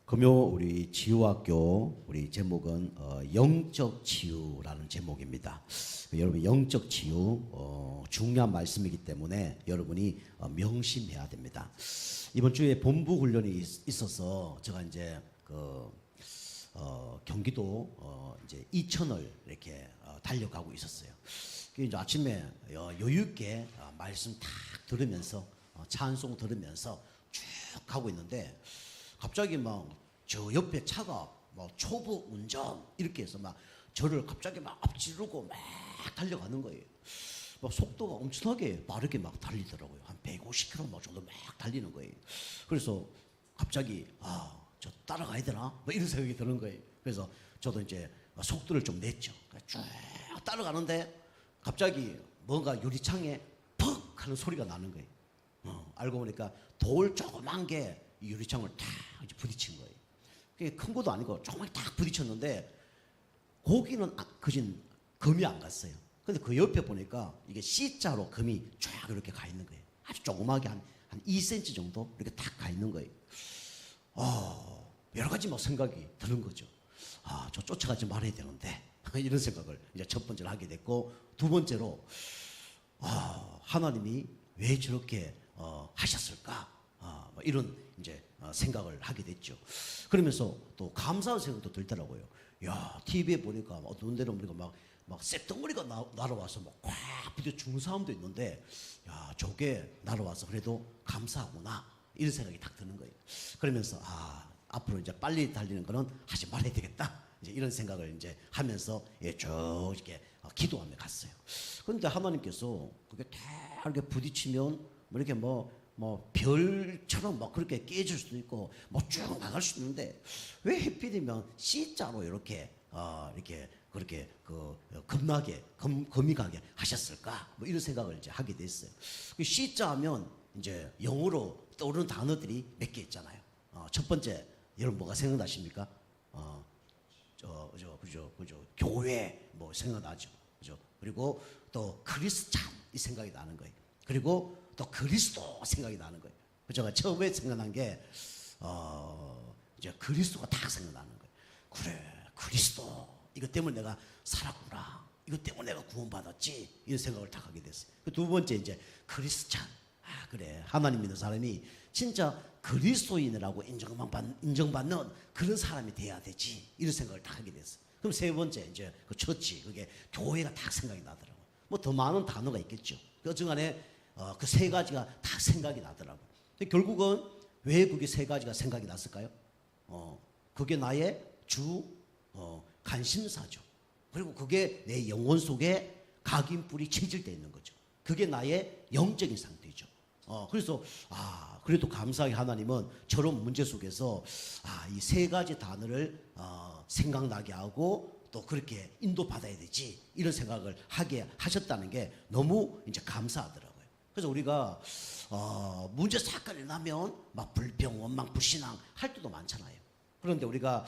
금요 우리 치유학교 우리 제목은 영적 치유라는 제목입니다. 여러분 영적 치유 중요한 말씀이기 때문에 여러분이 명심해야 됩니다. 이번 주에 본부 훈련이 있어서 제가 이제 경기도 이제 이천을 이렇게 달려가고 있었어요. 이제 아침에 여유 있게 말씀 딱 들으면서 찬송 들으면서 쭉 가고 있는데 갑자기 막 저 옆에 차가 막 초보 운전 이렇게 해서 막 저를 갑자기 막 앞지르고 막 달려가는 거예요. 막 속도가 엄청나게 빠르게 막 달리더라고요. 한 150km 정도 막 달리는 거예요. 그래서 갑자기 저 따라가야 되나? 뭐 이런 생각이 드는 거예요. 그래서 저도 이제 속도를 좀 냈죠. 쭉 따라가는데 갑자기 뭔가 유리창에 퍽 하는 소리가 나는 거예요. 알고 보니까 돌 조그만 게 유리창을 탁 부딪힌 거예요. 그게 큰 것도 아니고 조그맣게 딱 부딪혔는데 거기는 그진 금이 안 갔어요. 근데 그 옆에 보니까 이게 C자로 금이 쫙 이렇게 가 있는 거예요. 아주 조그맣게 한 2cm 정도 이렇게 딱 가 있는 거예요. 여러 가지 뭐 생각이 드는 거죠. 저 쫓아가지 말아야 되는데 이런 생각을 이제 첫 번째로 하게 됐고, 두 번째로 하나님이 왜 저렇게 하셨을까? 뭐 이런 이제 생각을 하게 됐죠. 그러면서 또 감사한 생각도 들더라고요. 야, TV에 보니까 어떤 데는 우리가 막 쇳덩어리가 날아와서 꽉 부딪혀 죽는 사람도 있는데, 야, 저게 날아와서 그래도 감사하구나 이런 생각이 딱 드는 거예요. 그러면서 앞으로 이제 빨리 달리는 거는 하지 말아야 되겠다. 이제 이런 생각을 이제 하면서 쭉 이렇게 기도하며 갔어요. 그런데 하나님께서 그게 다 이렇게 부딪히면 이렇게 별처럼 그렇게 깨질 수도 있고 쭉 나갈 수도 있는데 왜 하필이면 C자로 이렇게 그렇게 겁나게 금이 가게 하셨을까? 뭐 이런 생각을 이제 하게 됐어요. C자 하면 이제 영어로 떠오르는 단어들이 몇 개 있잖아요. 첫 번째 여러분 뭐가 생각나십니까? 그죠. 교회 뭐 생각나죠. 그죠. 그리고 또 크리스찬 이 생각이 나는 거예요. 그리고 또 그리스도 생각이 나는 거예요. 제가 처음에 생각난 게 이제 그리스도가 딱 생각나는 거예요. 그래, 그리스도 이것 때문에 내가 살았구나. 이것 때문에 내가 구원받았지. 이런 생각을 딱 하게 됐어요. 두 번째 이제 크리스찬. 그래, 하나님 믿는 사람이 진짜 그리스도인이라고 인정받는 그런 사람이 돼야 되지. 이런 생각을 딱 하게 됐어요. 그럼 세 번째 이제 그 처치, 그게 교회가 딱 생각이 나더라고요. 뭐 더 많은 단어가 있겠죠. 그중간에 그 세 가지가 다 생각이 나더라고요. 근데 결국은 왜 그게 세 가지가 생각이 났을까요? 그게 나의 주 관심사죠. 그리고 그게 내 영혼 속에 각인뿔이 체질되어 있는 거죠. 그게 나의 영적인 상태죠. 그래서 그래도 감사하게 하나님은 저런 문제 속에서 이 세 가지 단어를 생각나게 하고 또 그렇게 인도받아야 되지 이런 생각을 하게 하셨다는 게 너무 이제 감사하더라고요. 그래서 우리가 문제 사건이 나면 막 불평, 원망, 불신앙 할 때도 많잖아요. 그런데 우리가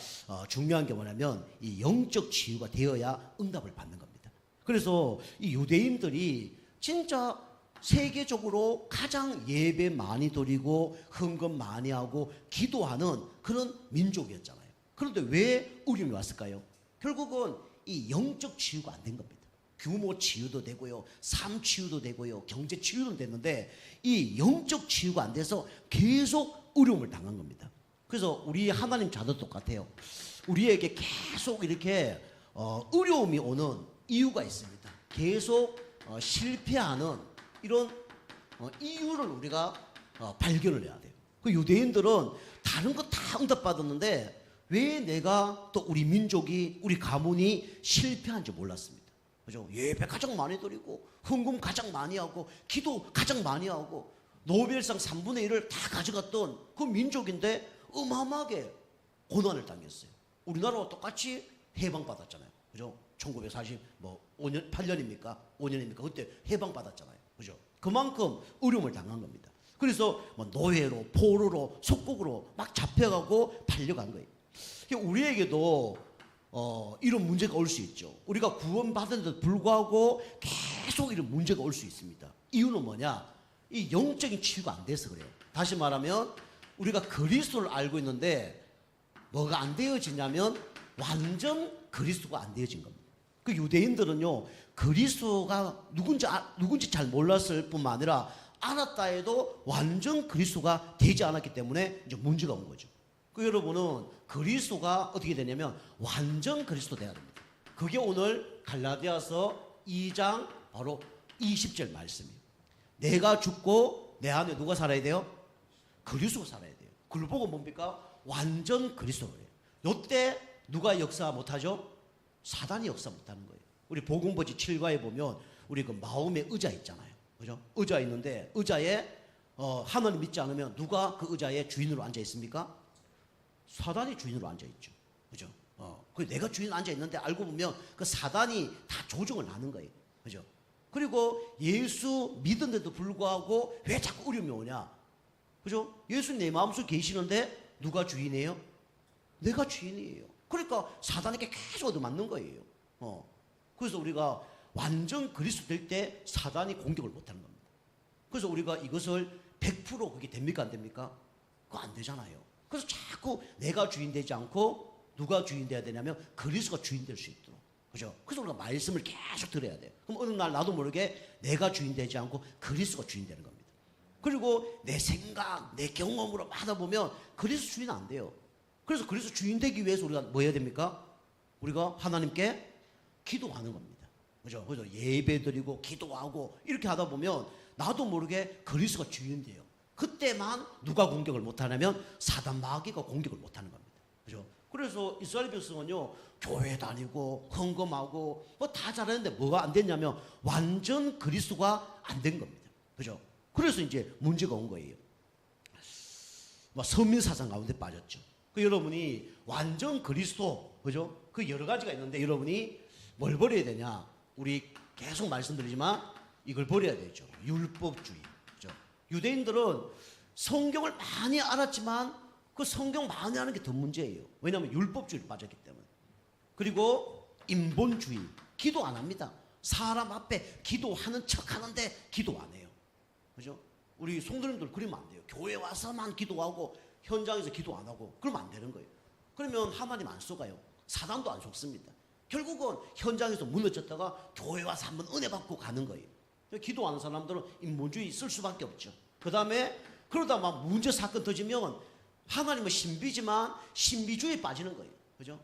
중요한 게 뭐냐면 이 영적 치유가 되어야 응답을 받는 겁니다. 그래서 이 유대인들이 진짜 세계적으로 가장 예배 많이 드리고 헌금 많이 하고 기도하는 그런 민족이었잖아요. 그런데 왜 어려움이 왔을까요? 결국은 이 영적 치유가 안 된 겁니다. 규모 치유도 되고요, 삶 치유도 되고요, 경제 치유도 됐는데 이 영적 치유가 안 돼서 계속 어려움을 당한 겁니다. 그래서 우리 하나님 자도 똑같아요. 우리에게 계속 이렇게 어려움이 오는 이유가 있습니다. 계속 실패하는 이런 이유를 우리가 발견을 해야 돼요. 그 유대인들은 다른 거 다 응답받았는데 왜 내가 또 우리 민족이 우리 가문이 실패한지 몰랐습니다. 그죠? 예배 가장 많이 드리고 헌금 가장 많이 하고 기도 가장 많이 하고 노벨상 3분의 1을 다 가져갔던 그 민족인데 어마어마하게 고난을 당했어요. 우리나라와 똑같이 해방받았잖아요. 그죠? 1940 8년입니까? 5년입니까? 그때 해방받았잖아요. 그죠? 그만큼 어려움을 당한 겁니다. 그래서 노예로, 포로로, 속국으로 막 잡혀가고 팔려간 거예요. 우리에게도 이런 문제가 올 수 있죠. 우리가 구원받았는데도 불구하고 계속 이런 문제가 올 수 있습니다. 이유는 뭐냐? 이 영적인 치유가 안 돼서 그래요. 다시 말하면 우리가 그리스도를 알고 있는데 뭐가 안 되어지냐면 완전 그리스도가 안 되어진 겁니다. 그 유대인들은요, 그리스도가 누군지 잘 몰랐을 뿐만 아니라 알았다 해도 완전 그리스도가 되지 않았기 때문에 이제 문제가 온 거죠. 그 여러분은 그리스도가 어떻게 되냐면 완전 그리스도 돼야 됩니다. 그게 오늘 갈라디아서 2장 바로 20절 말씀이에요. 내가 죽고 내 안에 누가 살아야 돼요? 그리스도가 살아야 돼요. 그걸 보고 뭡니까? 완전 그리스도예요. 이때 누가 역사 못하죠? 사단이 역사 못하는 거예요. 우리 복음버지 7과에 보면 우리 그 마음의 의자 있잖아요. 그죠? 의자 있는데 의자에 하나님 믿지 않으면 누가 그 의자의 주인으로 앉아 있습니까? 사단이 주인으로 앉아 있죠. 그죠? 그 내가 주인 앉아 있는데 알고 보면 그 사단이 다 조종을 하는 거예요. 그죠? 그리고 예수 믿은데도 불구하고 왜 자꾸 어려움이 오냐? 그죠? 예수 내 마음속에 계시는데 누가 주인이에요? 내가 주인이에요. 그러니까 사단에게 계속 얻어맞는 거예요. 그래서 우리가 완전 그리스도 될 때 사단이 공격을 못하는 겁니다. 그래서 우리가 이것을 100% 그게 됩니까 안 됩니까? 그거 안 되잖아요. 그래서 자꾸 내가 주인 되지 않고 누가 주인 돼야 되냐면 그리스도가 주인 될 수 있도록. 그죠? 그래서 우리가 말씀을 계속 들어야 돼요. 그럼 어느 날 나도 모르게 내가 주인 되지 않고 그리스도가 주인 되는 겁니다. 그리고 내 생각, 내 경험으로 하다 보면 그리스도 주인 안 돼요. 그래서 그리스도 주인 되기 위해서 우리가 뭐 해야 됩니까? 우리가 하나님께 기도하는 겁니다. 그죠? 그죠? 예배 드리고 기도하고 이렇게 하다 보면 나도 모르게 그리스도가 주인 돼요. 그때만 누가 공격을 못하냐면 사단 마귀가 공격을 못하는 겁니다. 그죠? 그래서 이스라엘 백성은요, 교회 다니고 헌금하고 뭐 다 잘하는데 뭐가 안 됐냐면 완전 그리스도가 안 된 겁니다. 그죠? 그래서 이제 문제가 온 거예요. 뭐 선민사상 가운데 빠졌죠. 그 여러분이 완전 그리스도, 그죠? 그 여러 가지가 있는데 여러분이 뭘 버려야 되냐? 우리 계속 말씀드리지만 이걸 버려야 되죠. 율법주의. 그죠? 유대인들은 성경을 많이 알았지만 그 성경 많이 아는 게 더 문제예요. 왜냐하면 율법주의를 빠졌기 때문에. 그리고 인본주의. 기도 안 합니다. 사람 앞에 기도하는 척 하는데 기도 안 해요. 그죠? 우리 성도님들 그러면 안 돼요. 교회 와서만 기도하고 현장에서 기도 안 하고 그러면 안 되는 거예요. 그러면 하나님 안 속아요. 사단도 안 속습니다. 결국은 현장에서 무너졌다가 교회 와서 한번 은혜 받고 가는 거예요. 기도하는 사람들은 인본주의 쓸 수밖에 없죠. 그 다음에 그러다 막 문제 사건 터지면 하나님은 신비지만 신비주의에 빠지는 거예요. 그죠?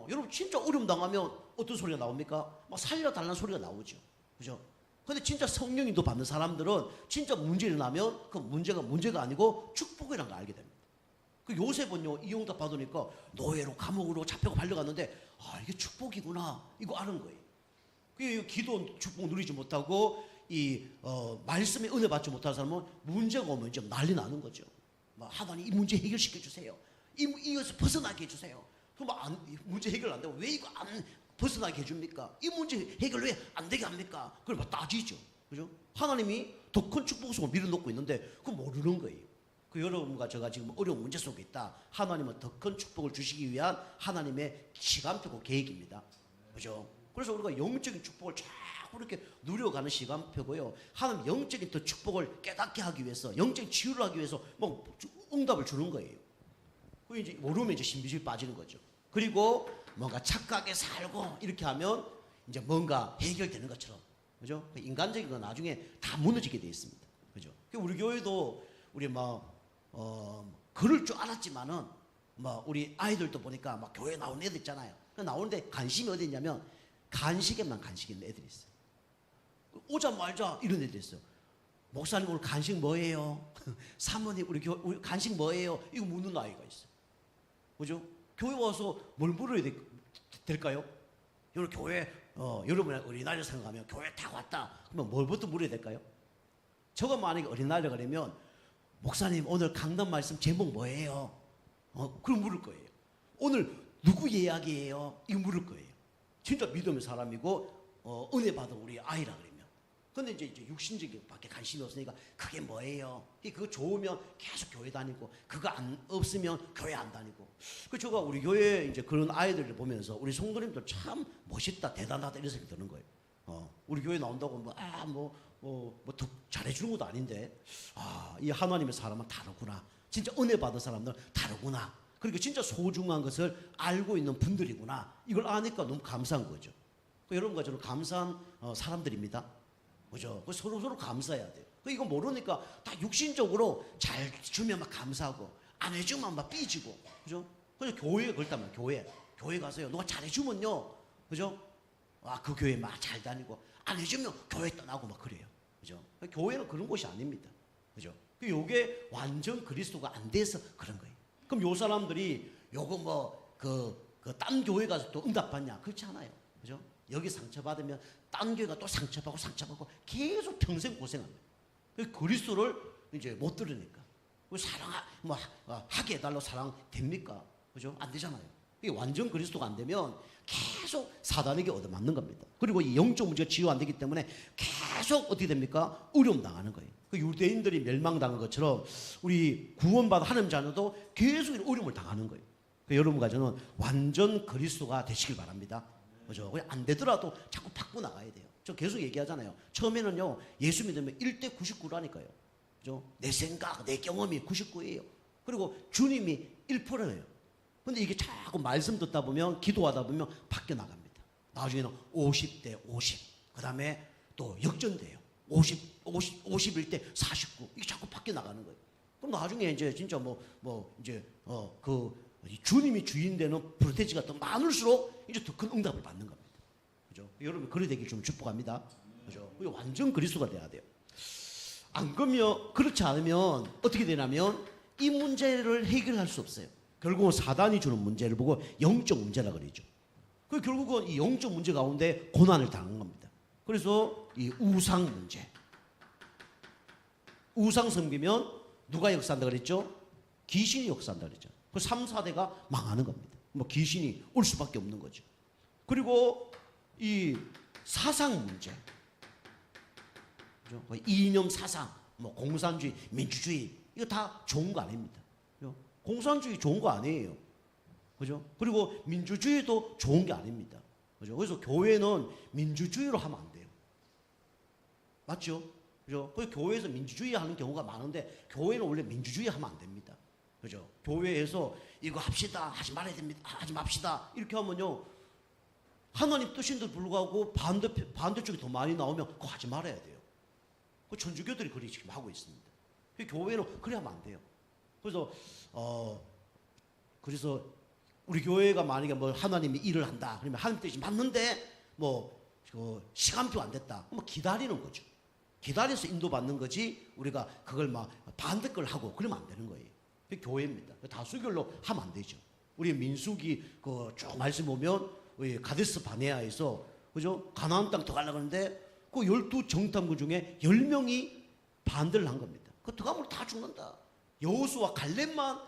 여러분 진짜 어려움 당하면 어떤 소리가 나옵니까? 막 살려달라는 소리가 나오죠. 그죠? 근데 진짜 성령 인도 받는 사람들은 진짜 문제를 나면 그 문제가 아니고 축복이라는 걸 알게 됩니다. 그 요셉은요, 이용답 받으니까 노예로 감옥으로 잡혀가 팔려갔는데 이게 축복이구나 이거 아는 거예요. 그 기도 축복 누리지 못하고 말씀에 은혜 받지 못하는 사람은 문제가 오면 이제 난리 나는 거죠. 막 하나님 이 문제 해결시켜 주세요. 이것을 벗어나게 해주세요. 그럼 문제 해결 안 되고 왜 이거 안 벗어나게 해줍니까? 이 문제 해결 왜 안 되게 합니까? 그걸 막 따지죠. 그죠? 하나님이 더 큰 축복을 밀어놓고 있는데 그거 모르는 거예요. 그 여러분과 제가 지금 어려운 문제 속에 있다. 하나님은 더 큰 축복을 주시기 위한 하나님의 시간표고 계획입니다. 그죠? 그래서 우리가 영적인 축복을 자꾸 이렇게 누려가는 시간표고요. 하나님 영적인 더 축복을 깨닫게 하기 위해서, 영적인 치유를 하기 위해서 뭐 응답을 주는 거예요. 그 이제 모르면 이제 신비주의 빠지는 거죠. 그리고 뭔가 착하게 살고 이렇게 하면 이제 뭔가 해결되는 것처럼, 그죠? 인간적인 건 나중에 다 무너지게 돼 있습니다. 그죠? 우리 교회도 우리 그럴 줄 알았지만은 우리 아이들도 보니까 막 교회 나오는 애들 있잖아요. 나오는데 관심이 어디 있냐면 간식에만 관심 있는 애들이 있어요. 오자마자 이런 애들이 있어요. 목사님 오늘 간식 뭐예요? 사모님 우리 간식 뭐예요? 이거 묻는 아이가 있어요. 그죠? 교회 와서 뭘 물어야 될까요? 여러분 교회 여러분 어린아이를 생각하면 교회 다 왔다. 그러면 뭘부터 물어야 될까요? 저가 만약에 어린아이를 가려면 목사님 오늘 강단 말씀 제목 뭐예요? 그럼 물을 거예요. 오늘 누구 예약이에요? 이거 물을 거예요. 진짜 믿음의 사람이고 은혜 받은 우리 아이라 그러면. 근데 이제 육신적인 밖에 관심이 없으니까 그게 뭐예요? 그거 좋으면 계속 교회 다니고 그거 없으면 교회 안 다니고. 그 제가 우리 교회 이제 그런 아이들을 보면서 우리 성도님들 참 멋있다 대단하다 이런 생각이 드는 거예요. 우리 교회 나온다고 더 잘해주는 것도 아닌데 이 하나님의 사람은 다르구나. 진짜 은혜 받은 사람들은 다르구나. 그러니까 진짜 소중한 것을 알고 있는 분들이구나. 이걸 아니까 너무 감사한 거죠. 여러분과 저는 감사한 사람들입니다. 그죠? 서로 감사해야 돼요. 이거 모르니까 다 육신적으로 잘 주면 막 감사하고 안 해주면 막 삐지고, 그죠? 그래서 교회에 그렇단 말이에요. 교회 가서요. 누가 잘해주면요, 그죠? 그 교회 막 잘 다니고 안 해주면 교회 떠나고 막 그래요, 그죠? 교회는 그런 곳이 아닙니다, 그죠? 요게 완전 그리스도가 안 돼서 그런 거예요. 그럼 요 사람들이 요거 뭐 딴 교회 가서 또 응답받냐? 그렇지 않아요, 그죠? 여기 상처받으면 딴 교회가 또 상처받고 계속 평생 고생합니다. 그리스도를 이제 못 들으니까 하게 해달라고 사랑 됩니까? 그죠? 안 되잖아요. 이게 완전 그리스도가 안 되면 계속 사단에게 얻어맞는 겁니다. 그리고 이 영적 문제가 치유 안 되기 때문에 계속 어떻게 됩니까? 어려움 당하는 거예요. 유대인들이 멸망당한 것처럼 우리 구원받은 하나님 자녀도 계속 어려움을 당하는 거예요. 여러분과 저는 완전 그리스도가 되시길 바랍니다. 그죠? 안 되더라도 자꾸 바꿔 나가야 돼요. 저 계속 얘기하잖아요. 처음에는요, 예수 믿으면 1대 99라니까요. 그죠? 내 생각, 내 경험이 99예요. 그리고 주님이 1%예요. 근데 이게 자꾸 말씀 듣다 보면, 기도하다 보면 바뀌어 나갑니다. 나중에는 50대 50. 그 다음에 또 역전돼요. 51대 49. 이게 자꾸 바뀌어 나가는 거예요. 그럼 나중에 이제 진짜 주님이 주인 되는 프로테지가 더 많을수록 이제 더 큰 응답을 받는 겁니다. 그죠? 여러분, 그래 되길 좀 축복합니다. 그죠? 완전 그리스도가 돼야 돼요. 안 그러면, 그렇지 않으면 어떻게 되냐면 이 문제를 해결할 수 없어요. 결국은 사단이 주는 문제를 보고 영적 문제라 그러죠. 결국은 이 영적 문제 가운데 고난을 당한 겁니다. 그래서 이 우상 문제. 우상 섬기면 누가 역사한다 그랬죠? 귀신이 역사한다 그랬죠. 3, 4대가 망하는 겁니다. 귀신이 올 수밖에 없는 거죠. 그리고 이 사상 문제. 그죠? 이념 사상, 공산주의, 민주주의, 이거 다 좋은 거 아닙니다. 그죠? 공산주의 좋은 거 아니에요. 그죠? 그리고 민주주의도 좋은 게 아닙니다. 그죠? 그래서 교회는 민주주의로 하면 안 돼요. 맞죠? 그죠? 교회에서 민주주의 하는 경우가 많은데, 교회는 원래 민주주의 하면 안 됩니다. 그죠? 교회에서 이거 합시다, 하지 말아야 됩니다, 하지 맙시다, 이렇게 하면요, 하나님 뜻인데도 불구하고 반대쪽이 더 많이 나오면 그거 하지 말아야 돼요. 천주교들이 그렇게 지금 하고 있습니다. 교회는 그래 하면 안 돼요. 그래서 우리 교회가 만약에 하나님이 일을 한다, 그러면 하나님 뜻이 맞는데 시간표 안 됐다, 기다리는 거죠. 기다려서 인도받는 거지, 우리가 그걸 반대 걸 하고 그러면 안 되는 거예요. 그게 교회입니다. 다수결로 하면 안 되죠. 우리 민수기 쭉 말씀 보면 우리 가데스 바네아에서, 그죠? 가나안 땅 들어가려고 하는데 12 정탐구 중에 10명이 반대를 한 겁니다. 들어가면 다 죽는다. 여호수아 갈렙만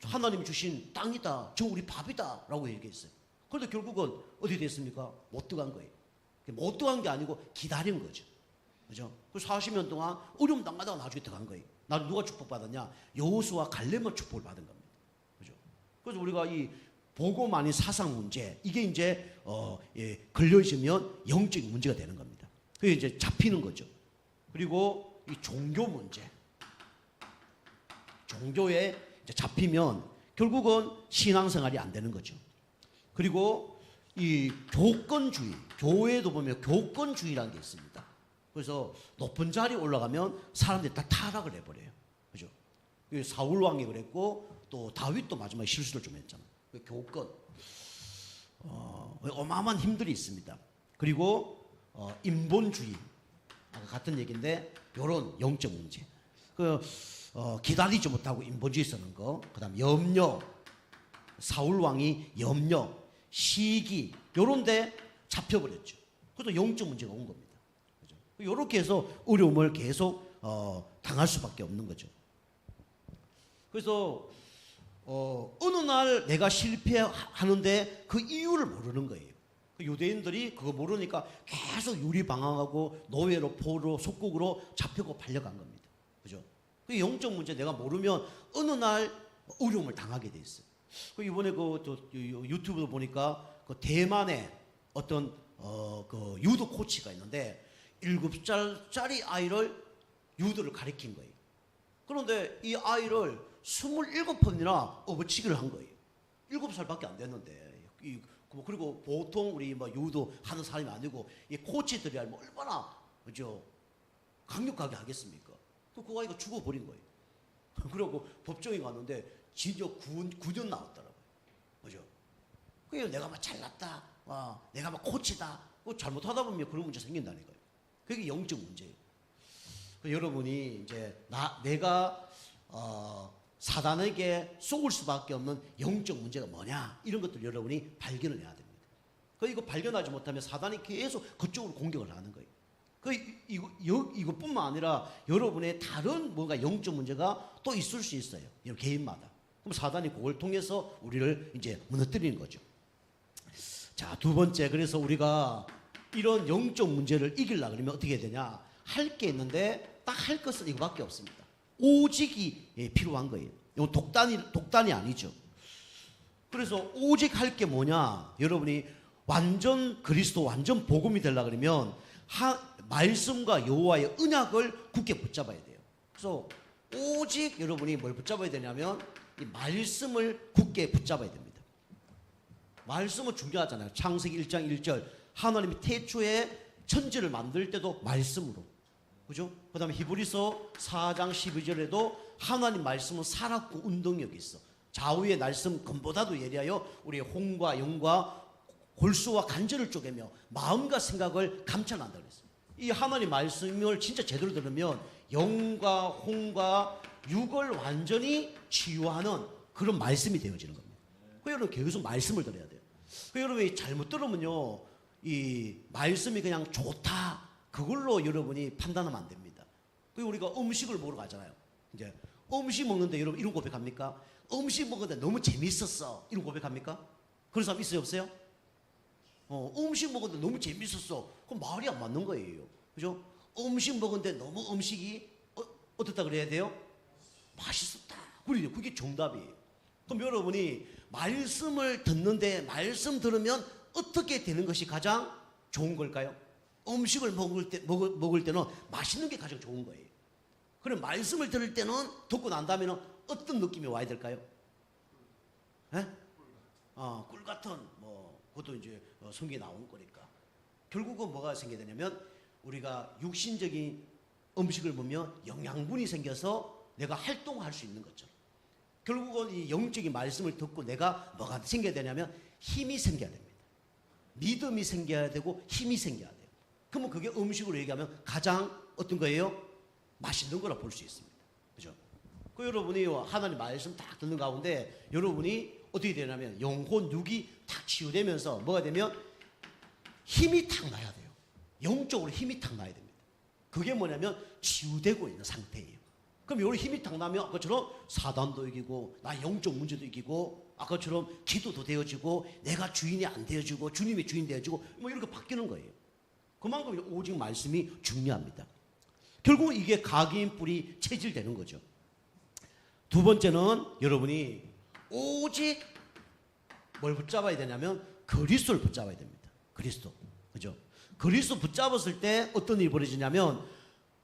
하나님이 주신 땅이다, 저 우리 밥이다 라고 얘기했어요. 그런데 결국은 어디 됐습니까? 못 들어간 거예요. 못 들어간 게 아니고 기다린 거죠. 그죠? 40년 동안 어려움 당하다가 나중에 들어간 거예요. 나는 누가 축복받았냐? 여호수아 갈렙만 축복을 받은 겁니다. 그죠? 그래서 우리가 이 보고 많이 사상 문제, 이게 이제 걸려있으면 영적인 문제가 되는 겁니다. 그게 이제 잡히는 거죠. 그리고 이 종교 문제, 종교에 이제 잡히면 결국은 신앙생활이 안 되는 거죠. 그리고 이 교권주의, 교회도 보면 교권주의라는 게 있습니다. 그래서 높은 자리에 올라가면 사람들이 다 타락을 해버려요. 그죠? 사울 왕이 그랬고, 또 다윗도 마지막에 실수를 좀 했잖아요. 교권. 어마어마한 힘들이 있습니다. 그리고 인본주의. 아까 같은 얘기인데, 요런 영적 문제. 기다리지 못하고 인본주의 쓰는 거. 그 다음 염려. 사울 왕이 염려, 시기, 요런 데 잡혀버렸죠. 그래서 영적 문제가 온 겁니다. 이렇게 해서 어려움을 계속 당할 수밖에 없는 거죠. 그래서 어느 날 내가 실패하는데 그 이유를 모르는 거예요. 유대인들이 그거 모르니까 계속 유리방황하고 노예로, 포로, 속국으로 잡혀고 팔려간 겁니다. 그죠? 그 영적 문제 내가 모르면 어느 날 어려움을 당하게 돼 있어요. 이번에 유튜브도 보니까 대만의 어떤 유도 코치가 있는데 7살짜리 아이를 유도를 가르친 거예요. 그런데 이 아이를 27번이나 업어치기를 한 거예요. 7살밖에 안 됐는데. 그리고 보통 우리 뭐 유도 하는 사람이 아니고 이 코치들이 뭐 얼마나 그죠 강력하게 하겠습니까? 그 아이가 죽어버린 거예요. 그리고 법정에 갔는데 징역 9년 나왔더라고요. 그죠? 그게 내가 막 잘났다, 내가 막 코치다, 잘못하다 보면 그런 문제 생긴다니까요. 그게 영적 문제예요. 여러분이 이제 내가 사단에게 속을 수밖에 없는 영적 문제가 뭐냐 이런 것들 여러분이 발견을 해야 됩니다. 이거 발견하지 못하면 사단이 계속 그쪽으로 공격을 하는 거예요. 이것뿐만 아니라 여러분의 다른 뭔가 영적 문제가 또 있을 수 있어요. 개인마다. 그럼 사단이 그걸 통해서 우리를 이제 무너뜨리는 거죠. 자, 두 번째, 그래서 우리가 이런 영적 문제를 이기려고 그러면 어떻게 해야 되냐? 할 게 있는데 딱 할 것은 이거밖에 없습니다. 오직이 필요한 거예요. 이건 독단이 아니죠. 그래서 오직 할 게 뭐냐? 여러분이 완전 그리스도, 완전 복음이 되려고 그러면 말씀과 여호와의 언약을 굳게 붙잡아야 돼요. 그래서 오직 여러분이 뭘 붙잡아야 되냐면 이 말씀을 굳게 붙잡아야 됩니다. 말씀은 중요하잖아요. 창세기 1장 1절 하나님이 태초에 천지를 만들 때도 말씀으로, 그죠? 그 다음에 히브리서 4장 12절에도 하나님 말씀은 살았고 운동력이 있어. 좌우의 말씀 금보다도 예리하여 우리의 혼과 영과 골수와 간절을 쪼개며 마음과 생각을 감찰한다 그랬어요. 이 하나님 말씀을 진짜 제대로 들으면 영과 혼과 육을 완전히 치유하는 그런 말씀이 되어지는 겁니다. 여러분 계속 말씀을 들어야 돼요. 여러분이 잘못 들으면요, 이 말씀이 그냥 좋다 그걸로 여러분이 판단하면 안 됩니다. 우리가 음식을 먹으러 가잖아요. 이제 음식 먹는데 여러분 이런 고백합니까? 음식 먹는데 너무 재밌었어 이런 고백합니까? 그런 사람 있어요 없어요? 음식 먹었는데 너무 재밌었어. 그럼 말이 안 맞는 거예요. 그죠? 음식 먹었는데 너무 음식이 어떻다 그래야 돼요? 맛있었다. 그게 정답이에요. 그럼 여러분이 말씀을 듣는데 말씀 들으면 어떻게 되는 것이 가장 좋은 걸까요? 음식을 먹을 때는 맛있는 게 가장 좋은 거예요. 그럼 말씀을 들을 때는 듣고 난 다음에는 어떤 느낌이 와야 될까요? 꿀 같은 그것도 이제 성경에 나온 거니까. 결국은 뭐가 생겨야 되냐면 우리가 육신적인 음식을 보면 영양분이 생겨서 내가 활동할 수 있는 것처럼 결국은 이 영적인 말씀을 듣고 내가 뭐가 생겨야 되냐면 힘이 생겨야 됩니다. 믿음이 생겨야 되고 힘이 생겨야 돼요. 그러면 그게 음식으로 얘기하면 가장 어떤 거예요? 맛있는 거라 볼 수 있습니다. 그죠? 여러분이 하나님 말씀 딱 듣는 가운데 여러분이 어떻게 되냐면 영혼, 육이 탁 치유되면서 뭐가 되면 힘이 탁 나야 돼요. 영적으로 힘이 탁 나야 됩니다. 그게 뭐냐면 치유되고 있는 상태예요. 그럼 여기 힘이 탁 나면 아까처럼 사단도 이기고 나 영적 문제도 이기고 아까처럼 기도도 되어지고 내가 주인이 안 되어지고 주님이 주인 되어지고 이렇게 바뀌는 거예요. 그만큼 오직 말씀이 중요합니다. 결국 이게 각인 뿌리 체질되는 거죠. 두 번째는 여러분이 오직 뭘 붙잡아야 되냐면 그리스도를 붙잡아야 됩니다. 그리스도. 그죠? 그리스도 붙잡았을 때 어떤 일이 벌어지냐면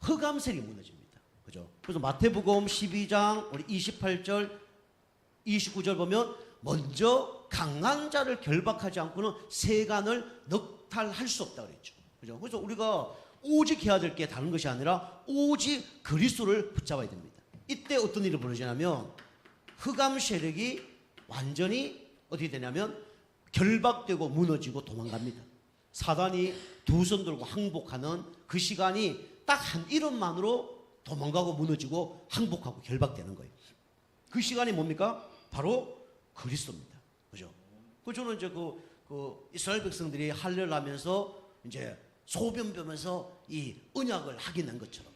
흑암색이 무너집니다. 그죠? 그래서 마태복음 12장 우리 28절 29절 보면 먼저 강한 자를 결박하지 않고는 세간을 넉탈할 수 없다 그랬죠. 그죠? 그래서 우리가 오직 해야 될 게 다른 것이 아니라 오직 그리스도를 붙잡아야 됩니다. 이때 어떤 일이 벌어지냐면 흑암 세력이 완전히 어떻게 되냐면 결박되고 무너지고 도망갑니다. 사단이 두 손 들고 항복하는 그 시간이 딱 한 이름만으로 도망가고 무너지고 항복하고 결박되는 거예요. 그 시간이 뭡니까? 바로 그리스도입니다. 그죠? 저는 이제 그 이스라엘 백성들이 할례를 하면서 이제 소변 보면서 이 언약을 확인한 것처럼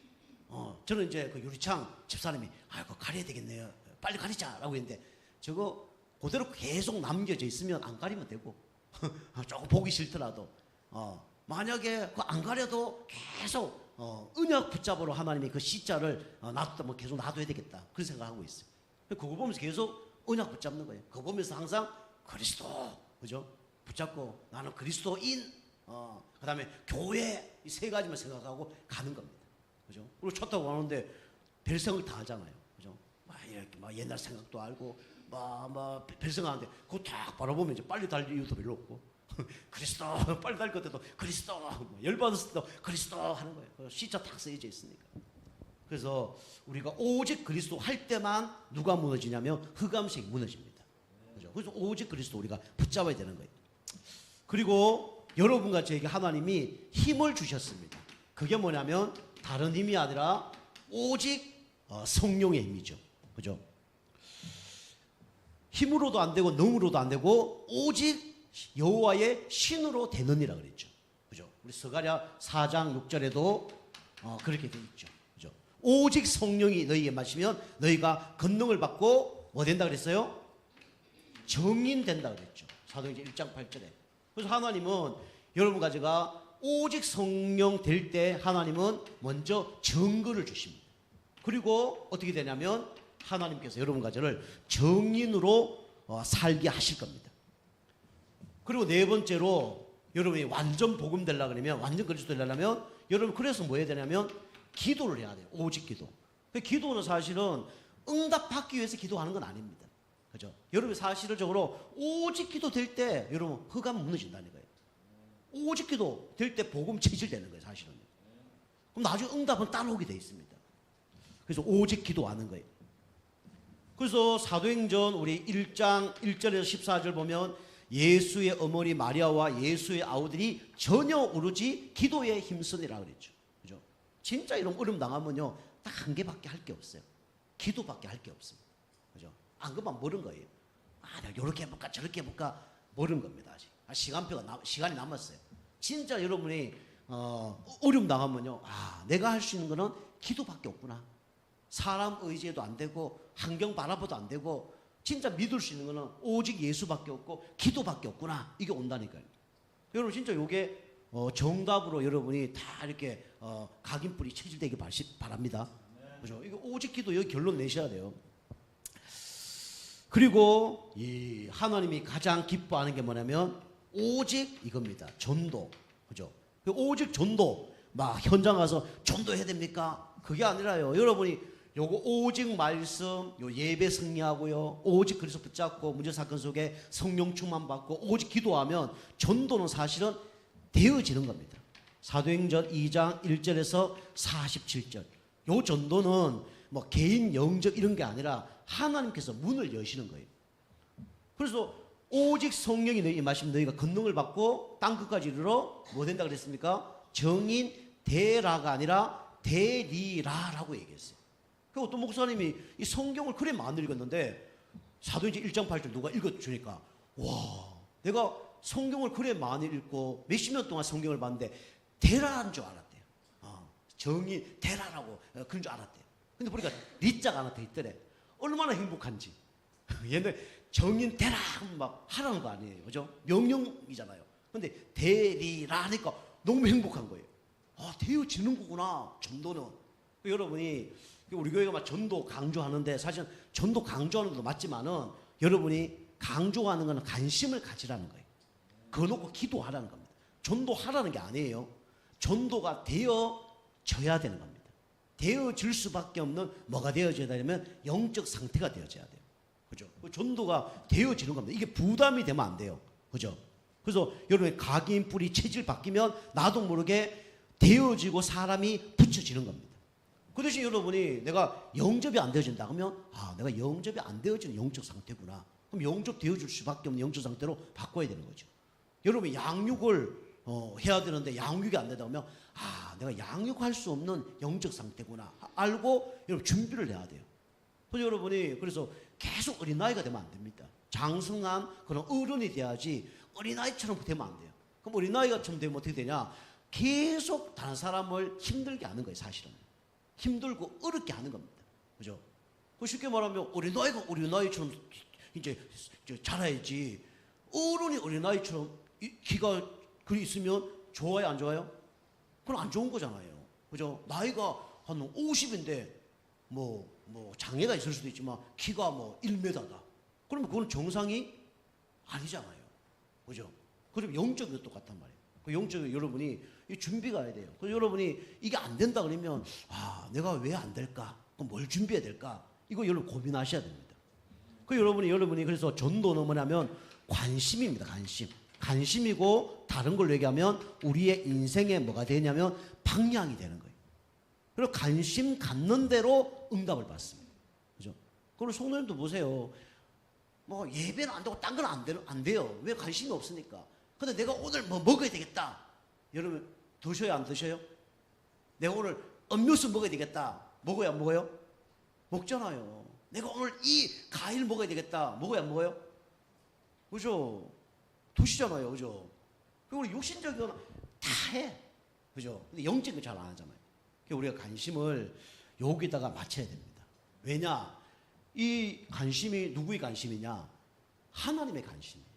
저는 이제 그 유리창 집사님이 그거 가려야 되겠네요. 빨리 가리자라고 했는데 저거 그대로 계속 남겨져 있으면 안 가리면 되고 조금 보기 싫더라도 만약에 그 안 가려도 계속 언약 붙잡으러 하나님이 그 시자를 놔뒀다면 계속 놔둬야 되겠다 그런 생각하고 있어요. 그거 보면서 계속 언약 붙잡는 거예요. 그거 보면서 항상 그리스도, 그죠? 붙잡고 나는 그리스도인, 그 다음에 교회 이 세 가지만 생각하고 가는 겁니다. 그죠? 그리고 차 타고 가는데 별 생각 다 하잖아요. 그죠? 이렇게 막 옛날 생각도 알고 별 생각하는데 그거 딱 바라보면 이제 빨리 달릴 이유도 별로 없고 그리스도 빨리 달릴 것 때도 그리스도 열받았을 때도 그리스도 하는 거예요. 시자 딱 쓰여져 있으니까. 그래서 우리가 오직 그리스도 할 때만 누가 무너지냐면 흑암색이 무너집니다. 그죠? 그래서 오직 그리스도 우리가 붙잡아야 되는 거예요. 그리고 여러분과 저에게 하나님이 힘을 주셨습니다. 그게 뭐냐면 다른 힘이 아니라 오직 성령의 힘이죠. 그죠? 힘으로도 안 되고 능으로도 안 되고 오직 여호와의 신으로 되느니라 그랬죠. 그죠? 우리 스가랴 4장 6절에도 그렇게 돼 있죠. 그죠? 오직 성령이 너희에게 마시면 너희가 권능을 받고 뭐 된다 그랬어요? 정인 된다 그랬죠. 사도행전 1장 8절에. 그래서 하나님은 여러분과 제가 오직 성령 될 때 하나님은 먼저 증거를 주십니다. 그리고 어떻게 되냐면 하나님께서 여러분과 저를 정인으로 살게 하실 겁니다. 그리고 네 번째로 여러분이 완전 복음 되려고 그러면 완전 그리스도 되려면 여러분 그래서 뭐 해야 되냐면 기도를 해야 돼요. 오직 기도. 기도는 사실은 응답받기 위해서 기도하는 건 아닙니다. 그죠? 여러분 사실적으로 오직 기도 될 때 여러분 흑암 무너진다는 거예요. 오직 기도 될 때 복음 체질되는 거예요. 사실은. 그럼 나중에 응답은 따라오게 돼 있습니다. 그래서 오직 기도하는 거예요. 그래서 사도행전 우리 1장 1절에서 14절 보면 예수의 어머니 마리아와 예수의 아우들이 전혀 오로지 기도에 힘쓰니라 그랬죠. 그죠? 진짜 이런 어려움 당하면요. 딱 한 개밖에 할 게 없어요. 기도밖에 할 게 없습니다. 그죠? 안 그만 모른 거예요. 내가 이렇게 해볼까 저렇게 해볼까 모른 겁니다. 아직. 시간이 남았어요. 진짜 여러분이 어려움 당하면요. 내가 할 수 있는 거는 기도밖에 없구나. 사람 의지에도 안 되고 환경 바라봐도 안 되고 진짜 믿을 수 있는 거는 오직 예수밖에 없고 기도밖에 없구나. 이게 온다니까요. 여러분 진짜 이게 정답으로 여러분이 다 이렇게 각인뿔이 체질되기 바랍니다. 그죠? 이거 오직 기도 여기 결론 내셔야 돼요. 그리고 이 하나님이 가장 기뻐하는 게 뭐냐면 오직 이겁니다. 전도. 그죠? 오직 전도. 막 현장 가서 전도해야 됩니까? 그게 아니라요. 여러분이 요거 오직 말씀, 요 예배 승리하고요. 오직 그리스도 붙잡고 문제 사건 속에 성령 충만 받고 오직 기도하면 전도는 사실은 되어지는 겁니다. 사도행전 2장 1절에서 47절. 요 전도는 뭐 개인 영적 이런 게 아니라 하나님께서 문을 여시는 거예요. 그래서 오직 성령이 너희 임하시면 너희가 권능을 받고 땅 끝까지 이르러 뭐 된다 그랬습니까? 정인 되라가 아니라 되리라라고 얘기했어요. 그 어떤 목사님이 이 성경을 그래 많이 읽었는데 사도행전 1장 8절 누가 읽어주니까 와 내가 성경을 그래 많이 읽고 몇십 년 동안 성경을 봤는데 되라는 줄 알았대요. 정인 되라라고 그런 줄 알았대요. 근데 보니까 리자가 하나 더 있더래. 얼마나 행복한지. 얘네 정인 되라 하면 막 하라는 거 아니에요. 그죠? 명령이잖아요. 근데 되리라 하니까 너무 행복한 거예요. 되어지는 거구나. 전도는. 여러분이 우리 교회가 막 전도 강조하는데 사실 전도 강조하는 것도 맞지만은 여러분이 강조하는 거는 관심을 가지라는 거예요. 그거 놓고 기도하라는 겁니다. 전도하라는 게 아니에요. 전도가 되어져야 되는 겁니다. 되어질 수밖에 없는 뭐가 되어져야 되냐면 영적 상태가 되어져야 돼요. 그죠? 전도가 되어지는 겁니다. 이게 부담이 되면 안 돼요. 그죠? 그래서 여러분의 각인 뿌리 체질 바뀌면 나도 모르게 되어지고 사람이 붙여지는 겁니다. 그 대신 여러분이 내가 영접이 안 되어진다 그러면 내가 영접이 안 되어지는 영적 상태구나. 그럼 영접 되어질 수밖에 없는 영적 상태로 바꿔야 되는 거죠. 여러분이 양육을 해야 되는데 양육이 안 되다 보면 내가 양육할 수 없는 영적 상태구나 알고 여러분 준비를 해야 돼요. 그래서 여러분이 그래서 계속 어린아이가 되면 안 됩니다. 장성한 그런 어른이 돼야지 어린아이처럼 되면 안 돼요. 그럼 어린아이처럼 되면 어떻게 되냐? 계속 다른 사람을 힘들게 하는 거예요. 사실은 힘들고 어렵게 하는 겁니다. 그죠? 쉽게 말하면 어린아이가 어린아이처럼 이제 자라야지 어른이 어린아이처럼 기가 그리 있으면 좋아요 안 좋아요? 그건 안 좋은 거잖아요. 그죠? 나이가 한 50인데 뭐 장애가 있을 수도 있지만 키가 뭐 1m다. 그러면 그건 정상이 아니잖아요. 그죠? 그럼 영적으로 똑같단 말이에요. 그 영적으로 여러분이 준비가 해야 돼요. 그래서 여러분이 이게 안 된다 그러면 내가 왜 안 될까? 그럼 뭘 준비해야 될까? 이거 여러분 고민하셔야 됩니다. 그 여러분이 그래서 전도는 뭐냐면 관심입니다. 관심이고 다른 걸로 얘기하면 우리의 인생에 뭐가 되냐면 방향이 되는 거예요. 그리고 관심 갖는 대로 응답을 받습니다. 그죠? 그리고 성도님도 보세요. 뭐 예배는 안 되고 딴 건 안 돼요. 왜? 관심이 없으니까. 근데 내가 오늘 뭐 먹어야 되겠다. 여러분 드셔요, 안 드셔요? 내가 오늘 음료수 먹어야 되겠다. 먹어요, 안 먹어요? 먹잖아요. 내가 오늘 이 과일 먹어야 되겠다. 먹어요, 안 먹어요? 그죠? 드시잖아요, 그죠? 그리고 우리 육신적인 건 다 해. 그죠? 근데 영적인 거 잘 안 하잖아요. 그러니까 우리가 관심을 여기다가 맞춰야 됩니다. 왜냐? 이 관심이 누구의 관심이냐? 하나님의 관심이에요.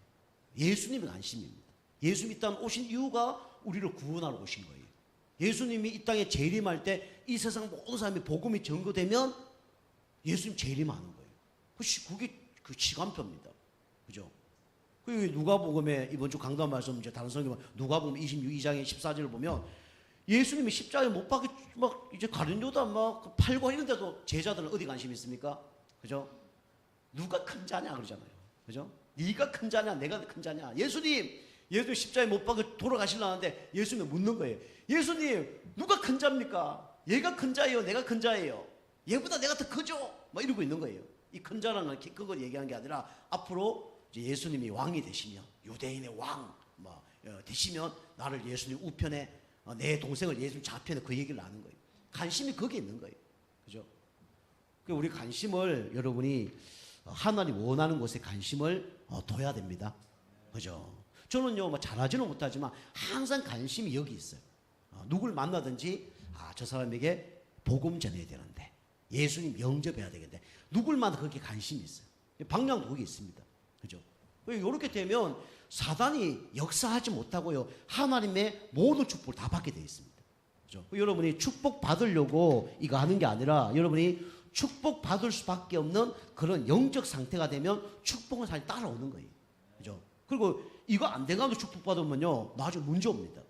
예수님의 관심입니다. 예수님이 이 땅에 오신 이유가 우리를 구원하러 오신 거예요. 예수님이 이 땅에 재림할 때 이 세상 모든 사람이 복음이 전거되면 예수님 재림하는 거예요. 그게 그 시간표입니다. 그죠? 그 누가복음에 이번 주 강단 말씀 이제 다른 성경 누가복음 26장의 14절을 보면 예수님이 십자가에 못 박혀 막 이제 가룟 요다 막 팔고 이런데도 제자들은 어디 관심이 있습니까? 그죠? 누가 큰 자냐 그러잖아요. 그죠? 네가 큰 자냐 내가 큰 자냐. 예수님 십자가에 못 박혀 돌아가시려는데 예수님이 묻는 거예요. 예수님 누가 큰 자입니까? 얘가 큰 자예요 내가 큰 자예요? 얘보다 내가 더 크죠? 막 이러고 있는 거예요. 이 큰 자라는 그걸 얘기한 게 아니라 앞으로 이제 예수님이 왕이 되시면 유대인의 왕 되시면 나를 예수님 우편에 내 동생을 예수님 좌편에 그 얘기를 하는 거예요. 관심이 거기에 있는 거예요. 그죠? 우리 관심을 여러분이 하나님 원하는 곳에 관심을 둬야 됩니다. 그죠? 저는요 뭐 잘하지는 못하지만 항상 관심이 여기 있어요. 누굴 만나든지 저 사람에게 복음 전해야 되는데 예수님 영접해야 되겠는데 누굴 만나 그렇게 관심이 있어요. 방향도 거기 있습니다. 그죠? 이렇게 되면 사단이 역사하지 못하고요 하나님의 모든 축복을 다 받게 되어 있습니다. 그죠? 여러분이 축복 받으려고 이거 하는 게 아니라 여러분이 축복 받을 수밖에 없는 그런 영적 상태가 되면 축복은 사실 따라오는 거예요. 그죠? 그리고 이거 안 돼가지고 축복 받으면요 나중에 문제 옵니다.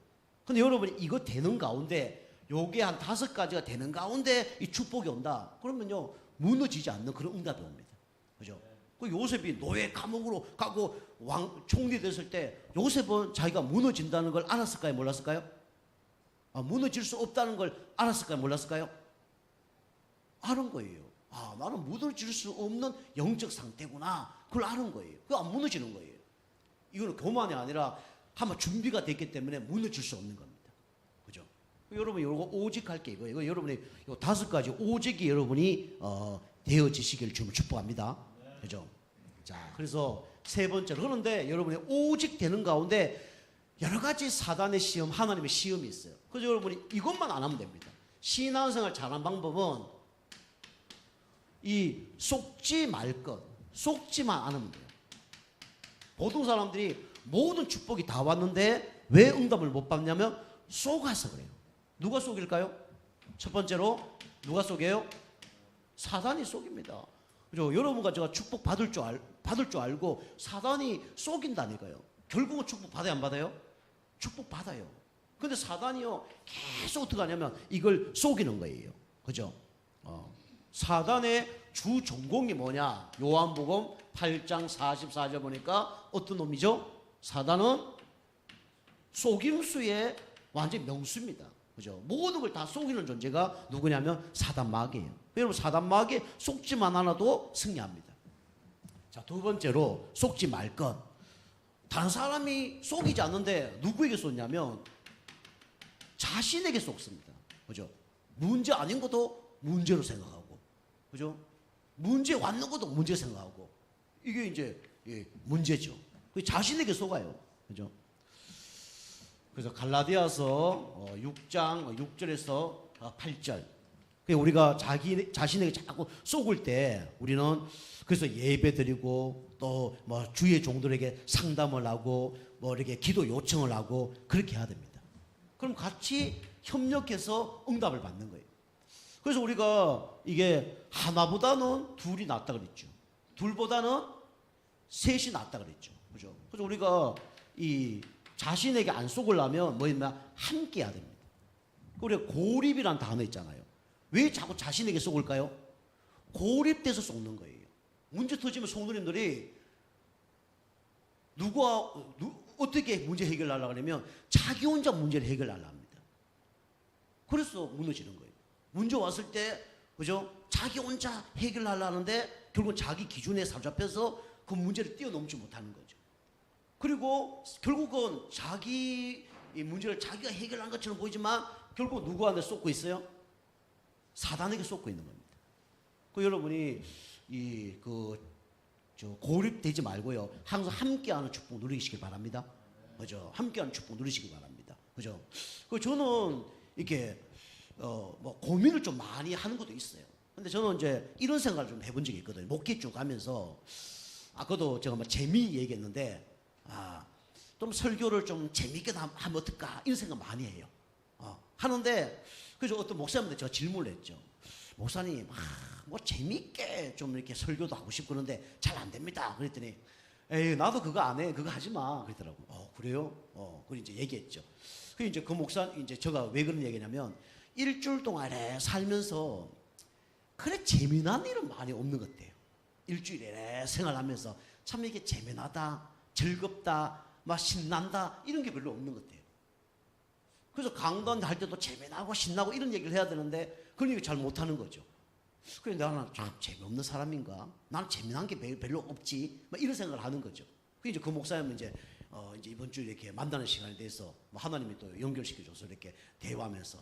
근데 여러분이 이거 되는 가운데 요게 한 5가지가 되는 가운데 이 축복이 온다. 그러면요 무너지지 않는 그런 응답이 옵니다. 그죠? 그 요셉이 노예 감옥으로 가고 총리 됐을 때 요셉은 자기가 무너진다는 걸 알았을까요? 몰랐을까요? 무너질 수 없다는 걸 알았을까요? 몰랐을까요? 아는 거예요. 나는 무너질 수 없는 영적 상태구나. 그걸 아는 거예요. 그거 안 무너지는 거예요. 이거는 교만이 아니라 한번 준비가 됐기 때문에 무너질 수 없는 겁니다. 그죠? 여러분 이거 오직 할 게 이거예요. 여러분이 이 5가지 오직이 여러분이 되어지시기를 주님 축복합니다. 그죠? 자, 그래서 세 번째로 그런데 여러분이 오직 되는 가운데 여러 가지 사단의 시험, 하나님의 시험이 있어요. 그래서 여러분이 이것만 안 하면 됩니다. 신앙생활 잘하는 방법은 이 속지 말 것, 속지만 안 하면 돼요. 보통 사람들이 모든 축복이 다 왔는데 왜 응답을 못 받냐면 속아서 그래요. 누가 속일까요? 첫 번째로 누가 속여요? 사단이 속입니다. 그죠? 여러분과 제가 축복 받을 줄 알고 사단이 속인다니까요. 결국은 축복 받아요, 안 받아요? 축복 받아요. 근데 사단이요 계속 어떻게 하냐면 이걸 속이는 거예요. 그죠? 사단의 주 전공이 뭐냐? 요한복음 8장 44절 보니까 어떤 놈이죠? 사단은 속임수의 완전 명수입니다. 그죠? 모든 걸 다 속이는 존재가 누구냐면 사단마귀예요. 여러분 사단마귀 속지만 하나도 승리합니다. 자, 두 번째로 속지 말 것. 다른 사람이 속이지 않는데 누구에게 속냐면 자신에게 속습니다. 그죠? 문제 아닌 것도 문제로 생각하고, 그죠? 문제 왔는 것도 문제 생각하고, 이게 이제 문제죠. 자신에게 속아요. 그죠? 그래서 갈라디아서 6장 6절에서 8절. 우리가 자신에게 자꾸 속을 때 우리는 그래서 예배 드리고 또 뭐 주의 종들에게 상담을 하고 뭐 이렇게 기도 요청을 하고 그렇게 해야 됩니다. 그럼 같이 협력해서 응답을 받는 거예요. 그래서 우리가 이게 하나보다는 둘이 낫다 그랬죠. 둘보다는 셋이 낫다 그랬죠. 그죠? 그래서 우리가 이 자신에게 안 속으려면 뭐였나? 함께 해야 됩니다. 우리가 고립이란 단어 있잖아요. 왜 자꾸 자신에게 속을까요? 고립돼서 속는 거예요. 문제 터지면 성도님들이 어떻게 문제 해결하려고 하냐면 자기 혼자 문제를 해결하려고 합니다. 그래서 무너지는 거예요. 문제 왔을 때, 그죠? 자기 혼자 해결하려고 하는데 결국 자기 기준에 사로잡혀서 그 문제를 뛰어넘지 못하는 거죠. 그리고 결국은 자기 이 문제를 자기가 해결한 것처럼 보이지만 결국 누구한테 쏟고 있어요? 사단에게 쏟고 있는 겁니다. 그 여러분이 고립되지 말고요. 항상 함께하는 축복 누리시길 바랍니다. 그죠? 함께하는 축복 누리시길 바랍니다. 그죠? 그 저는 이렇게 뭐 고민을 좀 많이 하는 것도 있어요. 근데 저는 이제 이런 생각을 좀 해본 적이 있거든요. 목회 쭉 가면서 아까도 제가 뭐 재미 얘기했는데 좀 설교를 좀 재미있게 하면 어떨까 이런 생각 많이 해요. 하는데 그래서 어떤 목사님한테 제가 질문을 했죠. 목사님, 뭐 재미있게 좀 이렇게 설교도 하고 싶고 그런데 잘 안 됩니다. 그랬더니 에이 나도 그거 안 해. 그거 하지 마. 그러더라고. 그래요? 그래 이제 얘기했죠. 그 이제 그 목사 이제 제가 왜 그런 얘기냐면 일주일 동안에 살면서 그래 재미난 일은 많이 없는 것 같아요. 일주일에 생활하면서 참 이게 재미나다, 즐겁다, 막 신난다 이런 게 별로 없는 것 같아요. 그래서 강단할 때도 재미나고 신나고 이런 얘기를 해야 되는데 그런 얘기 잘 못하는 거죠. 그래서 나는 참 재미없는 사람인가? 나는 재미난 게 별로 없지. 막 이런 생각을 하는 거죠. 이제 그 목사님은 이제 이번 주에 이렇게 만나는 시간에 대해서 하나님이 또 연결시켜줘서 이렇게 대화하면서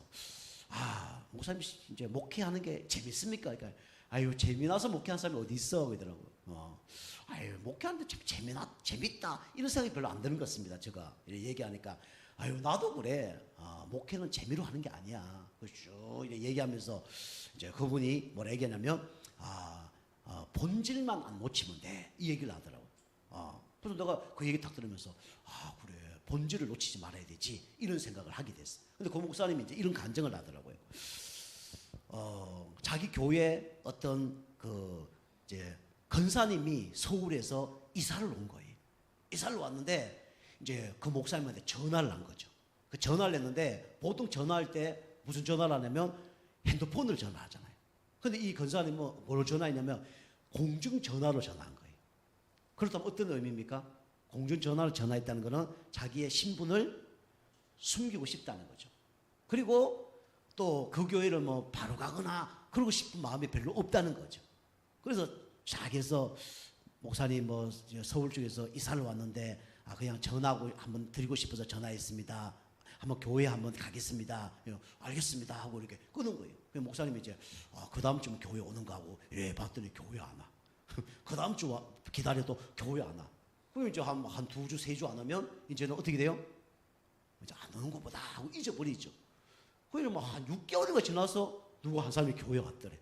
목사님 이제 목회하는 게 재밌습니까? 그러니까 아유 재미나서 목회하는 사람이 어디 있어? 그러더라고요. 아유 목회하는데 참 재밌다 이런 생각이 별로 안 드는 것 같습니다. 제가 이렇게 얘기하니까 아유 나도 그래. 목회는 재미로 하는 게 아니야. 그렇죠. 이렇게 얘기하면서 이제 그분이 뭐라 얘기하냐면 본질만 안 놓치면 돼. 이 얘기를 하더라고. 그래서 내가 그 얘기 딱 들으면서 그래 본질을 놓치지 말아야 되지 이런 생각을 하게 됐어. 근데 그 목사님이 이제 이런 간증을 하더라고요. 자기 교회 어떤 이제 권사님이 서울에서 이사를 온 거예요. 이사를 왔는데 이제 그 목사님한테 전화를 한 거죠. 그 전화를 했는데 보통 전화할 때 무슨 전화를 하냐면 핸드폰으로 전화하잖아요. 근데 이 권사님은 뭐로 전화했냐면 공중전화로 전화한 거예요. 그렇다면 어떤 의미입니까? 공중전화로 전화했다는 것은 자기의 신분을 숨기고 싶다는 거죠. 그리고 또 그 교회를 뭐 바로 가거나 그러고 싶은 마음이 별로 없다는 거죠. 그래서 자기에서 목사님 뭐 서울 쪽에서 이사를 왔는데 그냥 전화하고 한번 드리고 싶어서 전화했습니다. 한번 교회 한번 가겠습니다. 알겠습니다 하고 이렇게 끊은 거예요. 목사님이 이제 그 다음 주면 교회 오는가 하고 이래 봤더니 교회 안 와. 그 다음 주 기다려도 교회 안 와. 그럼 이제 한 두 주, 세 주 안 오면 이제는 어떻게 돼요? 이제 안 오는 것보다 하고 잊어버리죠. 그래서 한 6개월이가 지나서 누구 한 사람이 교회 왔더래.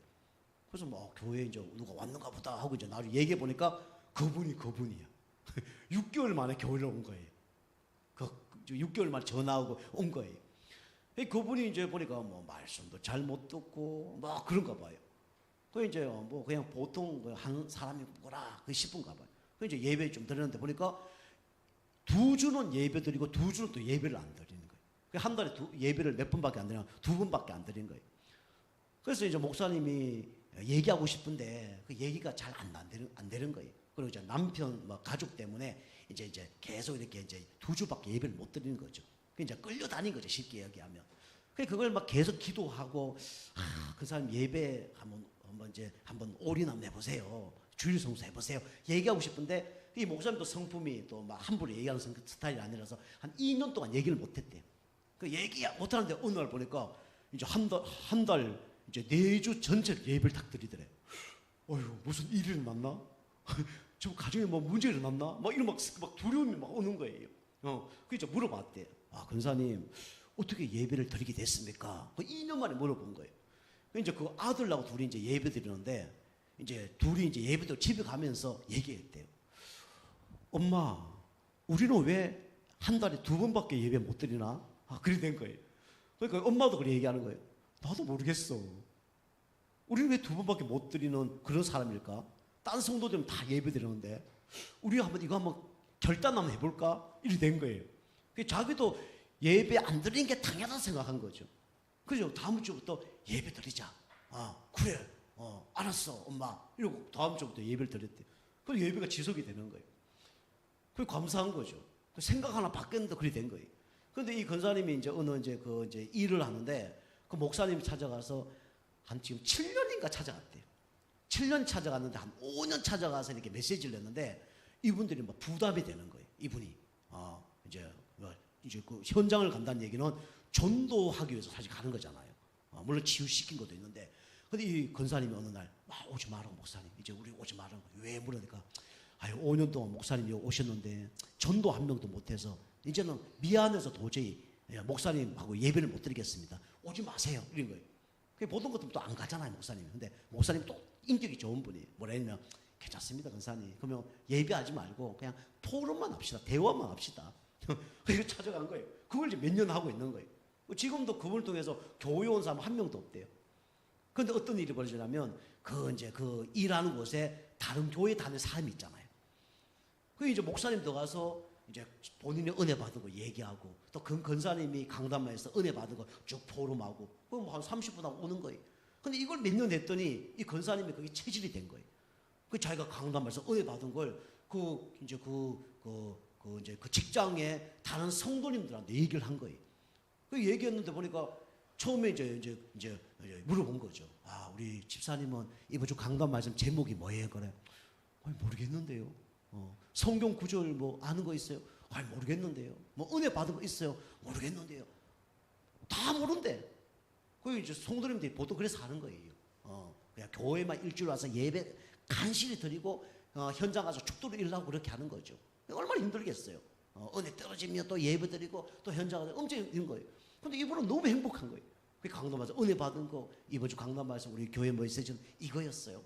그래서 교회에 이제 누가 왔는가 보다 하고 이제 나중에 얘기해 보니까 그분이야. 6개월 만에 교회를 온 거예요. 6개월 만에 전화하고 온 거예요. 그분이 이제 보니까 말씀도 잘 못 듣고 그런가 봐요. 그 이제 그냥 보통 한 사람이구나 싶은가 봐요. 그 이제 예배 좀 드렸는데 보니까 2주는 예배 드리고 2주는 또 예배를 안 드리는 거예요. 한 달에 예배를 몇 번밖에 안 드리면 2번밖에 안 드리는 거예요. 그래서 이제 목사님이 얘기하고 싶은데 그 얘기가 잘 안 되는 거예요. 그리고 이제 남편 가족 때문에 이제 계속 이렇게 이제 2주밖에 예배를 못 드리는 거죠. 이제 끌려다닌 거죠. 쉽게 얘기하면. 그걸 계속 기도하고 그 사람 예배 한번 올인 한번 해보세요. 주일 성수 해보세요. 얘기하고 싶은데 이 목사님도 성품이 또 함부로 얘기하는 스타일이 아니라서 한 2년 동안 얘기를 못했대요. 그 얘기 못하는데 어느 날 보니까 이제 한 달 이제 4주 전체 예배를 딱 드리더래. 어휴 무슨 일이 일어났나? 저 가정에 문제 일어났나? 이런 막 두려움이 오는 거예요. 그래서 물어봤대. 권사님 어떻게 예배를 드리게 됐습니까? 2년 만에 물어본 거예요. 이제 그 아들하고 둘이 이제 예배 드리는데 이제 둘이 이제 예배도 집에 가면서 얘기했대요. 엄마, 우리는 왜 한 달에 2번밖에 예배 못 드리나? 그래 된 거예요. 그러니까 엄마도 그렇게 얘기하는 거예요. 나도 모르겠어. 우리는 왜 2번밖에 못 드리는 그런 사람일까? 딴 성도들은 다 예배 드리는데 우리가 한번 결단 한번 해볼까? 이렇게 된 거예요. 자기도 예배 안 드리는 게 당연하다 생각한 거죠. 그래서 다음 주부터 예배 드리자. 그래. 알았어 엄마 이러고 다음 주부터 예배를 드렸대요. 그 예배가 지속이 되는 거예요. 그게 감사한 거죠. 그 생각 하나 바뀌었는데 그리 된 거예요. 그런데 이 권사님이 이제 어느 이제 일을 하는데 그 목사님이 찾아가서 한 지금 7년인가 찾아갔대요. 7년 찾아갔는데 한 5년 찾아가서 이렇게 메시지를 냈는데 이분들이 뭐 부담이 되는 거예요. 이분이 이제 그 현장을 간다는 얘기는 전도하기 위해서 사실 가는 거잖아요. 물론 치유시킨 것도 있는데, 근데 이 권사님이 어느 날 오지 마라 목사님, 이제 우리 오지 마라. 왜 물으니까 5년 동안 목사님이 오셨는데 전도 한 명도 못해서 이제는 미안해서 도저히 목사님하고 예배를 못 드리겠습니다. 오지 마세요. 이런 거예요. 보통 같으면 또 안 가잖아요 목사님이. 근데 목사님 또 인격이 좋은 분이 뭐라 했냐면 괜찮습니다 권사님. 그러면 예배하지 말고 그냥 토론만 합시다. 대화만 합시다. 그리고 찾아간 거예요. 그걸 이제 몇 년 하고 있는 거예요. 지금도 그분을 통해서 교회 온 사람 한 명도 없대요. 그런데 어떤 일이 벌어지냐면 그 일하는 곳에 다른 교회 다니는 사람이 있잖아요. 그 이제 목사님 들어가서 이제 본인이 은혜 받은 거 얘기하고 또 그 권사님이 강단마에서 은혜 받은 거 쭉 포럼하고 그럼 한 30분 하고 오는 거예요. 근데 이걸 몇 년 했더니 이 권사님이 그게 체질이 된 거예요. 그 자기가 강단마에서 은혜 받은 걸 그 직장에 다른 성도님들한테 얘기를 한 거예요. 그 얘기했는데 보니까 처음에 이제 물어본 거죠. 우리 집사님은 이번 주 강단 말씀 제목이 뭐예요? 그래. 모르겠는데요. 성경 구절 뭐 아는 거 있어요? 모르겠는데요. 뭐 은혜 받은 거 있어요? 모르겠는데요. 다 모른대. 그 이제 성도님들이 보통 그래서 하는 거예요. 그냥 교회만 일주일 와서 예배 간신히 드리고 현장 가서 축도를 일하고 그렇게 하는 거죠. 얼마나 힘들겠어요. 은혜 떨어지면 또 예배 드리고 또 현장 가서 엄청 힘든 거예요. 근데 이분은 너무 행복한 거예요. 그 강단마에서 은혜 받은 거 이번 주 강단마에서 우리 교회 메시지는 이거였어요.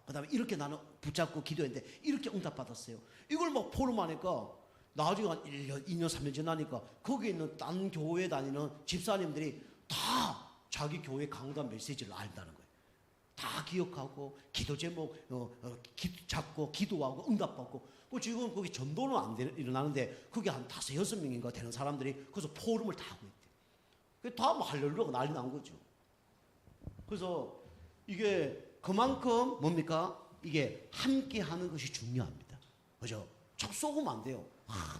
그다음에 이렇게 나는 붙잡고 기도했는데 이렇게 응답받았어요. 이걸 막 포럼하니까 나중에 한 1년, 2년, 3년 지나니까 거기 있는 딴 교회 다니는 집사님들이 다 자기 교회 강단 메시지를 안다는 거예요. 다 기억하고 기도 제목 잡고 기도하고 응답받고. 지금 거기 전도는 안 일어나는데 그게 한 5, 6명인가 되는 사람들이 거기서 포럼을 다 하고 있대요. 다 할렐루야가 난리 난 거죠. 그래서 이게 그만큼 뭡니까? 이게 함께 하는 것이 중요합니다. 그죠? 자꾸 속으면 안 돼요.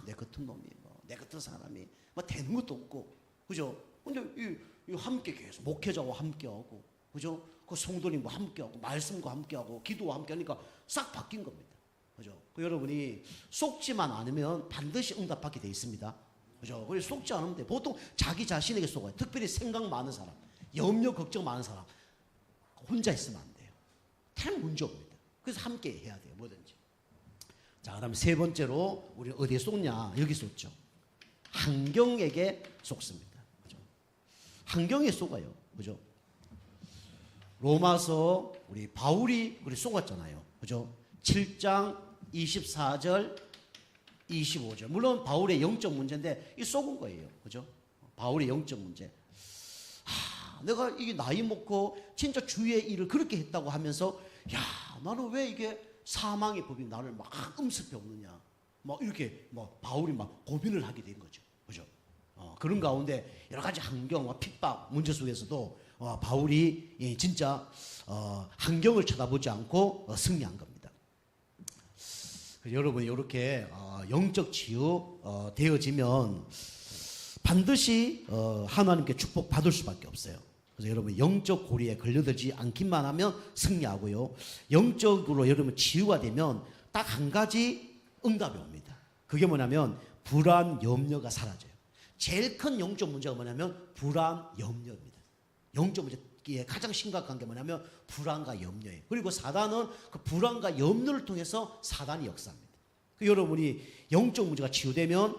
내 같은 놈이 내 같은 사람이 되는 것도 없고. 그죠? 근데 이 함께 계속 목회자와 함께 하고, 그죠? 그 성도님과 함께 하고 말씀과 함께 하고 기도와 함께 하니까 싹 바뀐 겁니다. 그죠? 여러분이 속지만 않으면 반드시 응답받게 돼 있습니다. 그죠? 그래서 속지 않으면 돼. 보통 자기 자신에게 속아요. 특별히 생각 많은 사람, 염려 걱정 많은 사람, 혼자 있으면 안 돼요. 참 문제 없습니다. 그래서 함께 해야 돼요. 뭐든지. 자, 그다음에 세 번째로 우리 어디에 속냐? 여기 속죠. 환경에게 속습니다. 그죠? 환경에 속아요. 그죠? 로마서 우리 바울이 우리 속았잖아요. 그죠? 7장 24절 25절. 물론 바울의 영적 문제인데 이 속은 거예요. 그죠? 바울의 영적 문제. 내가 이게 나이 먹고 진짜 주의 일을 그렇게 했다고 하면서 나는 왜 이게 사망의 법이 나를 막 음습해 오느냐. 막 이렇게 바울이 막 고민을 하게 된 거죠. 그죠? 그런 가운데 여러 가지 환경과 핍박 문제 속에서도 바울이 진짜 환경을 쳐다보지 않고 승리한 겁니다. 여러분 이렇게 영적 치유 되어지면 반드시 하나님께 축복 받을 수밖에 없어요. 그래서 여러분 영적 고리에 걸려들지 않기만 하면 승리하고요. 영적으로 여러분 치유가 되면 딱 한 가지 응답이 옵니다. 그게 뭐냐면 불안, 염려가 사라져요. 제일 큰 영적 문제가 뭐냐면 불안, 염려입니다. 영적 문제에 가장 심각한 게 뭐냐면 불안과 염려예요. 그리고 사단은 그 불안과 염려를 통해서 사단이 역사합니다. 여러분이 영적 문제가 치유되면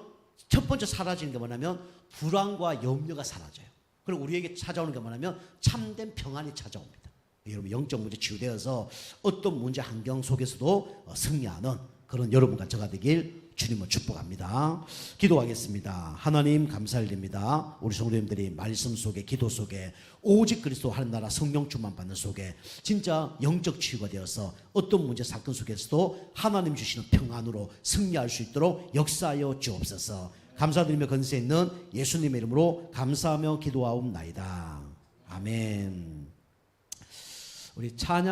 첫 번째 사라지는 게 뭐냐면 불안과 염려가 사라져요. 그리고 우리에게 찾아오는 게 뭐냐면 참된 평안이 찾아옵니다. 여러분 영적 문제 치유되어서 어떤 문제 환경 속에서도 승리하는 그런 여러분과 저가 되길 주님을 축복합니다. 기도하겠습니다. 하나님 감사드립니다. 우리 성도님들이 말씀 속에 기도 속에 오직 그리스도 하는 나라 성령 충만 받는 속에 진짜 영적 치유가 되어서 어떤 문제 사건 속에서도 하나님 주시는 평안으로 승리할 수 있도록 역사하여 주옵소서. 감사드리며 건세 있는 예수님의 이름으로 감사하며 기도하옵나이다. 아멘. 우리 찬양